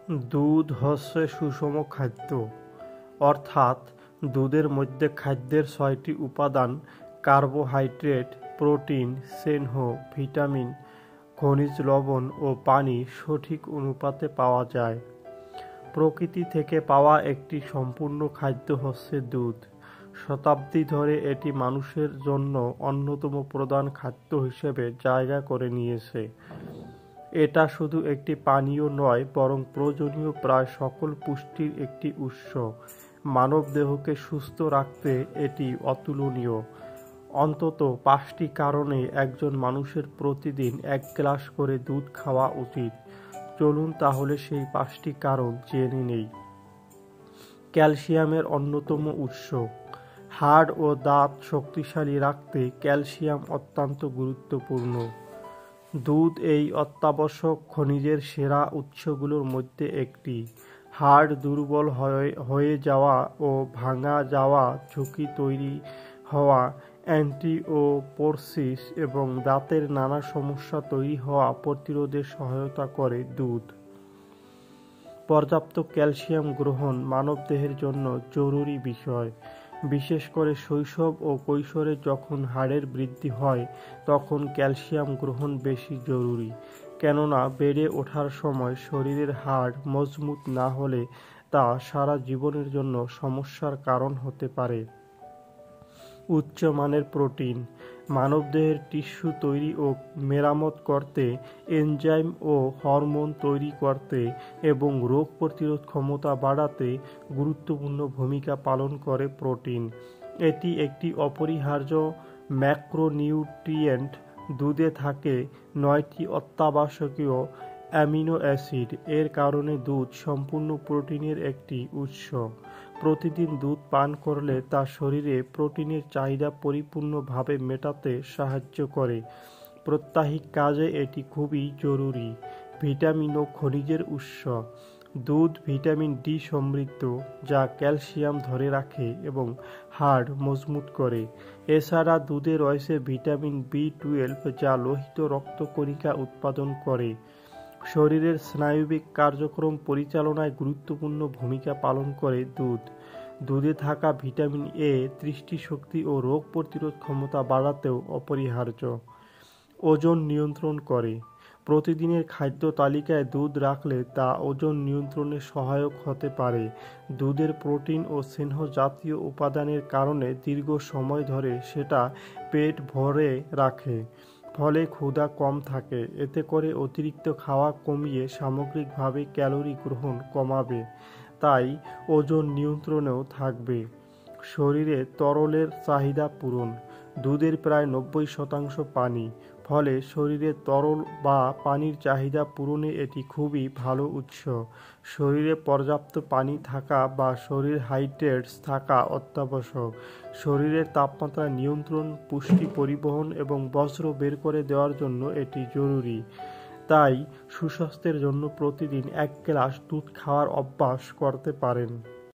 দুধ হচ্ছে সুষম খাদ্য, অর্থাৎ দুধের মধ্যে খাদ্যের ৬টি উপাদান কার্বোহাইড্রেট, প্রোটিন, স্নেহ, ভিটামিন, খনিজ লবণ ও পানি সঠিক অনুপাতে পাওয়া যায়। প্রকৃতি থেকে পাওয়া একটি সম্পূর্ণ খাদ্য হচ্ছে দুধ। শতাব্দী ধরে এটি মানুষের জন্য অন্যতম প্রধান খাদ্য হিসেবে জায়গা করে নিয়েছে। এটা শুধু একটি পানীয় নয়, বরং প্রয়োজনীয় প্রায় সকল পুষ্টির একটি উৎস। মানবদেহকে সুস্থ রাখতে এটি অতুলনীয়। অন্তত ৫টি কারণে একজন মানুষের প্রতিদিন ১ গ্লাস করে দুধ খাওয়া উচিত। চলুন তাহলে সেই ৫টি কারণ জেনে নেই। ক্যালসিয়ামের অন্যতম উৎস। হাড় ও দাঁত শক্তিশালী রাখতে ক্যালসিয়াম অত্যন্ত গুরুত্বপূর্ণ। দুধ এই অত্যাবশ্যক খনিজের সেরা উৎসগুলোর মধ্যে একটি। হাড় দুর্বল হয়ে যাওয়া ও ভাঙা যাওয়া, ঝুঁকি তৈরি হওয়া, অস্টিওপোরোসিস এবং দাঁতের নানা সমস্যা তৈরি হওয়া প্রতিরোধে সহায়তা করে দুধ। পর্যাপ্ত ক্যালসিয়াম গ্রহণ মানবদেহের জন্য জরুরি বিষয়। বিশেষ করে শৈশব ও কৈশোরে যখন হাড়ের বৃদ্ধি হয়, তখন ক্যালসিয়াম গ্রহণ বেশি জরুরি। কেননা বেড়ে ওঠার সময় শরীরের হাড় মজবুত না হলে তা সারা জীবনের জন্য সমস্যার কারণ হতে পারে। উচ্চমানের প্রোটিন। মানবদেহের টিস্যু তৈরি ও মেরামত করতে, এনজাইম ও হরমোন তৈরি করতে এবং রোগ প্রতিরোধ ক্ষমতা বাড়াতে গুরুত্বপূর্ণ ভূমিকা পালন করে প্রোটিন। এটি একটি অপরিহার্য ম্যাক্রোনিউট্রিয়েন্ট। দুধে থাকে ৯টি অত্যাবশ্যকীয় অ্যামিনো অ্যাসিড। এর কারণে দুধ সম্পূর্ণ প্রোটিনের একটি উৎস। প্রতিদিন দুধ পান করলে তা শরীরে প্রোটিনের চাহিদা পরিপূর্ণভাবে মেটাতে সাহায্য করে। প্রত্যাহিক কাজে এটি খুবই জরুরি। ভিটামিন ও খনিজের উৎস। দুধ ভিটামিন ডি সমৃদ্ধ, যা ক্যালসিয়াম ধরে রাখে এবং হাড় মজবুত করে। এছাড়া দুধে রয়েছে ভিটামিন বি12, যা লোহিত রক্তকণিকা উৎপাদন করে। শরীরের স্নায়বিক কার্যক্রম পরিচালনায় গুরুত্বপূর্ণ ভূমিকা পালন করে দুধ। দুধে থাকা ভিটামিন এ দৃষ্টিশক্তি ও রোগ প্রতিরোধ ক্ষমতা বাড়াতেও অপরিহার্য। ওজন নিয়ন্ত্রণ করে। প্রতিদিনের খাদ্য তালিকায় দুধ রাখলে তা ওজন নিয়ন্ত্রণে সহায়ক হতে পারে। দুধের প্রোটিন ও স্নেহ জাতীয় উপাদানের কারণে দীর্ঘ সময় ধরে সেটা পেট ভরে রাখে, ফলে ক্ষুধা কম থাকে। এতে করে অতিরিক্ত খাওয়া কমিয়ে সামগ্রিকভাবে ক্যালোরি গ্রহণ কমাবে, তাই ওজন নিয়ন্ত্রণেও থাকবে। শরীরে তরলের চাহিদা পূরণ। দুধের প্রায় ৯০% পানি, ফলে শরীরে তরল বা পানির চাহিদা পূরণে এটি খুবই ভালো উৎস। শরীরে পর্যাপ্ত পানি থাকা বা শরীর হাইড্রেটস থাকা অত্যাবশ্যক। শরীরের তাপমাত্রা নিয়ন্ত্রণ, পুষ্টি পরিবহন এবং বজ্র বের করে দেওয়ার জন্য এটি জরুরি। তাই সুস্বাস্থ্যের জন্য প্রতিদিন ১ গ্লাস দুধ খাওয়ার অভ্যাস করতে পারেন।